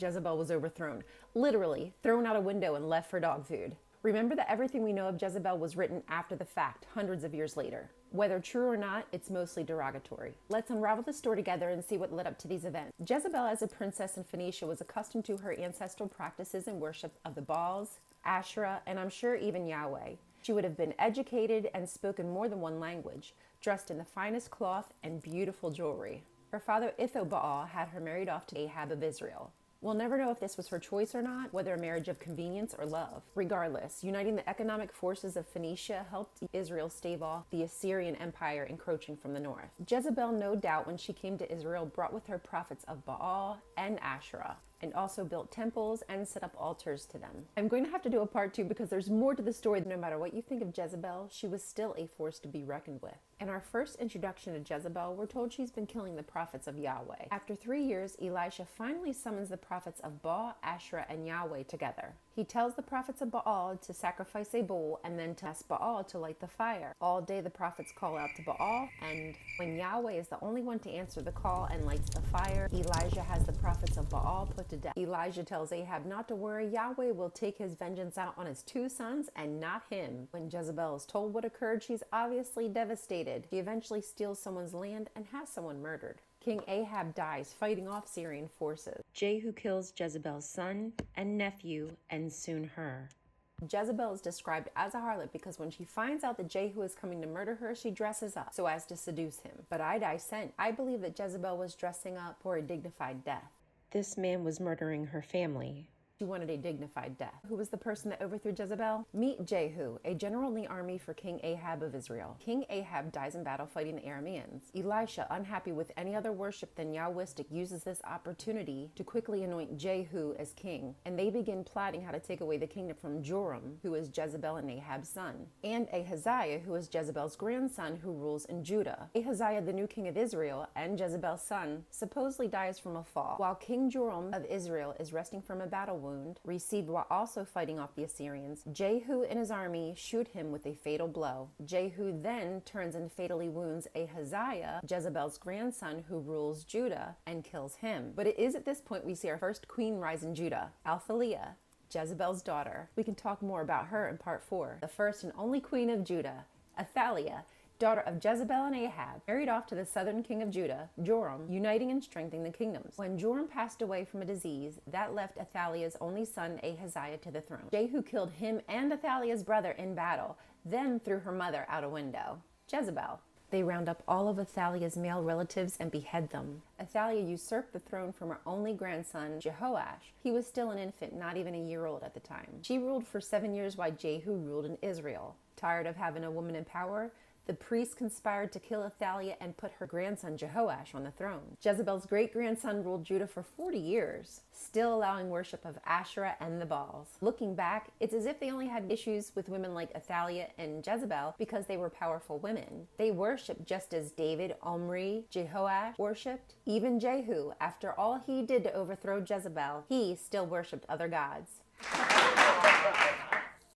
Jezebel was overthrown, literally thrown out a window and left for dog food. Remember that everything we know of Jezebel was written after the fact, hundreds of years later. Whether true or not, it's mostly derogatory. Let's unravel the story together and see what led up to these events. Jezebel, as a princess in Phoenicia, was accustomed to her ancestral practices and worship of the Baals, Asherah, and I'm sure even Yahweh. She would have been educated and spoken more than one language, dressed in the finest cloth and beautiful jewelry. Her father Ithobaal had her married off to Ahab of Israel. We'll never know if this was her choice or not, whether a marriage of convenience or love. Regardless, uniting the economic forces of Phoenicia helped Israel stave off the Assyrian Empire encroaching from the north. Jezebel, no doubt, when she came to Israel, brought with her prophets of Baal and Asherah, and also built temples and set up altars to them. I'm going to have to do a part 2 because there's more to the story. No matter what you think of Jezebel, she was still a force to be reckoned with. In our first introduction to Jezebel, we're told she's been killing the prophets of Yahweh. After 3 years, Elisha finally summons the prophets of Baal, Asherah, and Yahweh together. He tells the prophets of Baal to sacrifice a bull and then to ask Baal to light the fire. All day the prophets call out to Baal, and when Yahweh is the only one to answer the call and lights the fire, Elijah has the prophets of Baal put to death. Elijah tells Ahab not to worry, Yahweh will take his vengeance out on his 2 sons and not him. When Jezebel is told what occurred, she's obviously devastated. She eventually steals someone's land and has someone murdered. King Ahab dies fighting off Syrian forces. Jehu kills Jezebel's son and nephew and soon her. Jezebel is described as a harlot because when she finds out that Jehu is coming to murder her, she dresses up so as to seduce him. But I dissent. I believe that Jezebel was dressing up for a dignified death. This man was murdering her family. She wanted a dignified death. Who was the person that overthrew Jezebel? Meet Jehu, a general in the army for King Ahab of Israel. King Ahab dies in battle fighting the Arameans. Elisha, unhappy with any other worship than Yahwistic, uses this opportunity to quickly anoint Jehu as king, and they begin plotting how to take away the kingdom from Joram, who is Jezebel and Ahab's son, and Ahaziah, who is Jezebel's grandson, who rules in Judah. Ahaziah, the new king of Israel and Jezebel's son, supposedly dies from a fall, while King Joram of Israel is resting from a battle wound received while also fighting off the Assyrians. Jehu and his army shoot him with a fatal blow. Jehu then turns and fatally wounds Ahaziah, Jezebel's grandson, who rules Judah, and kills him. But it is at this point we see our first queen rise in Judah, Athaliah, Jezebel's daughter. We can talk more about her in part 4. The first and only queen of Judah, Athaliah, daughter of Jezebel and Ahab, married off to the southern king of Judah, Joram, uniting and strengthening the kingdoms. When Joram passed away from a disease, that left Athaliah's only son Ahaziah to the throne. Jehu killed him and Athaliah's brother in battle, then threw her mother out a window. Jezebel. They round up all of Athaliah's male relatives and behead them. Athaliah usurped the throne from her only grandson, Jehoash. He was still an infant, not even a year old at the time. She ruled for 7 years while Jehu ruled in Israel. Tired of having a woman in power, the priests conspired to kill Athaliah and put her grandson Jehoash on the throne. Jezebel's great-grandson ruled Judah for 40 years, still allowing worship of Asherah and the Baals. Looking back, it's as if they only had issues with women like Athaliah and Jezebel because they were powerful women. They worshipped just as David, Omri, Jehoash worshipped. Even Jehu, after all he did to overthrow Jezebel, he still worshipped other gods.